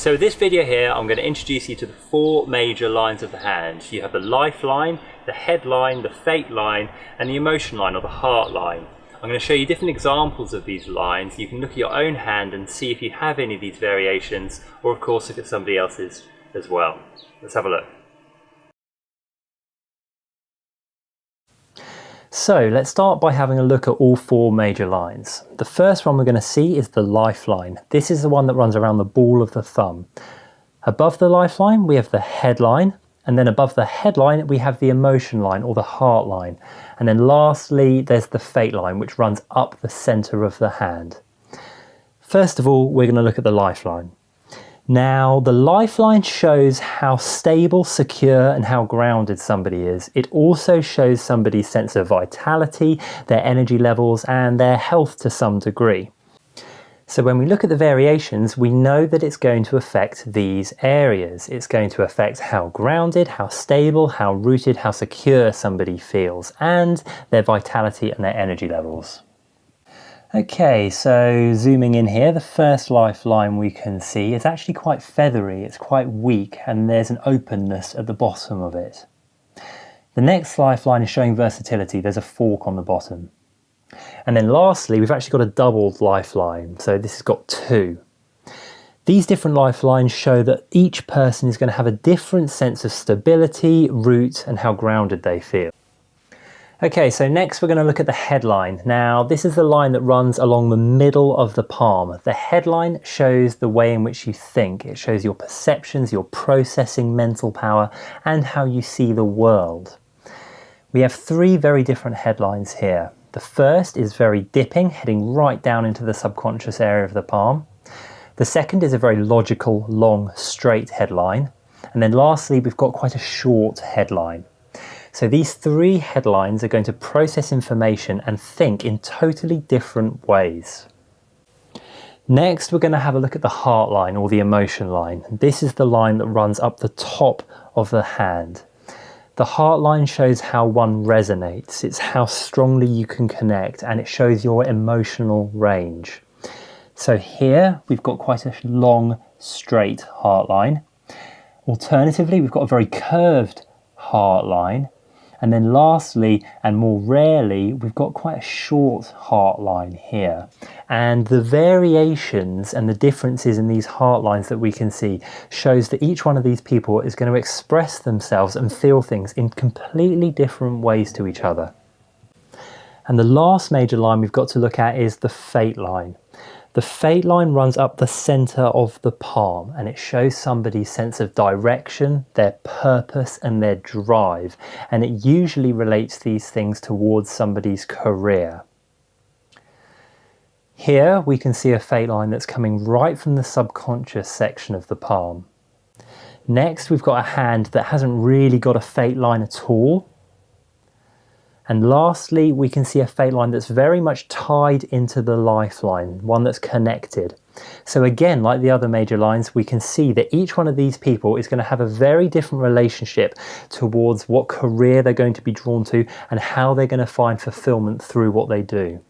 So with this video here, I'm going to introduce you to the four major lines of the hand. You have the life line, the head line, the fate line, and the emotion line or the heart line. I'm going to show you different examples of these lines. You can look at your own hand and see if you have any of these variations, or of course look at somebody else's as well. Let's have a look. So let's start by having a look at all four major lines. The first one we're going to see is the lifeline. This is the one that runs around the ball of the thumb. Above the lifeline we have the headline, and then above the headline we have the emotion line or the heart line. And then lastly there's the fate line, which runs up the center of the hand. First of all, we're going to look at the lifeline. Now, the lifeline shows how stable, secure, and how grounded somebody is. It also shows somebody's sense of vitality, their energy levels, and their health to some degree. So when we look at the variations, we know that it's going to affect these areas. It's going to affect how grounded, how stable, how rooted, how secure somebody feels, and their vitality and their energy levels. Okay, so zooming in here, the first lifeline we can see is actually quite feathery, it's quite weak, and there's an openness at the bottom of it. The next lifeline is showing versatility, there's a fork on the bottom. And then lastly, we've actually got a doubled lifeline, so this has got two. These different lifelines show that each person is going to have a different sense of stability, root, and how grounded they feel. Okay, so next we're going to look at the headline. Now, this is the line that runs along the middle of the palm. The headline shows the way in which you think. It shows your perceptions, your processing mental power, and how you see the world. We have three very different headlines here. The first is very dipping, heading right down into the subconscious area of the palm. The second is a very logical, long, straight headline. And then lastly, we've got quite a short headline. So these three headlines are going to process information and think in totally different ways. Next, we're going to have a look at the heart line or the emotion line. This is the line that runs up the top of the hand. The heart line shows how one resonates. It's how strongly you can connect, and it shows your emotional range. So here we've got quite a long, straight heart line. Alternatively, we've got a very curved heart line. And then lastly, and more rarely, we've got quite a short heart line here. And the variations and the differences in these heart lines that we can see shows that each one of these people is going to express themselves and feel things in completely different ways to each other. And the last major line we've got to look at is the fate line. The fate line runs up the center of the palm, and it shows somebody's sense of direction, their purpose, and their drive. And it usually relates these things towards somebody's career. Here we can see a fate line that's coming right from the subconscious section of the palm. Next, we've got a hand that hasn't really got a fate line at all. And lastly, we can see a fate line that's very much tied into the lifeline, one that's connected. So again, like the other major lines, we can see that each one of these people is going to have a very different relationship towards what career they're going to be drawn to and how they're going to find fulfillment through what they do.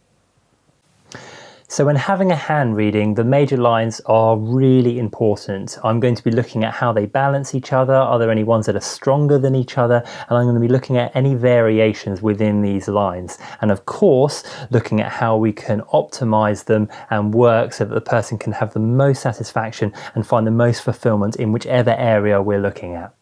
So when having a hand reading, the major lines are really important. I'm going to be looking at how they balance each other. Are there any ones that are stronger than each other? And I'm going to be looking at any variations within these lines. And of course, looking at how we can optimize them and work so that the person can have the most satisfaction and find the most fulfillment in whichever area we're looking at.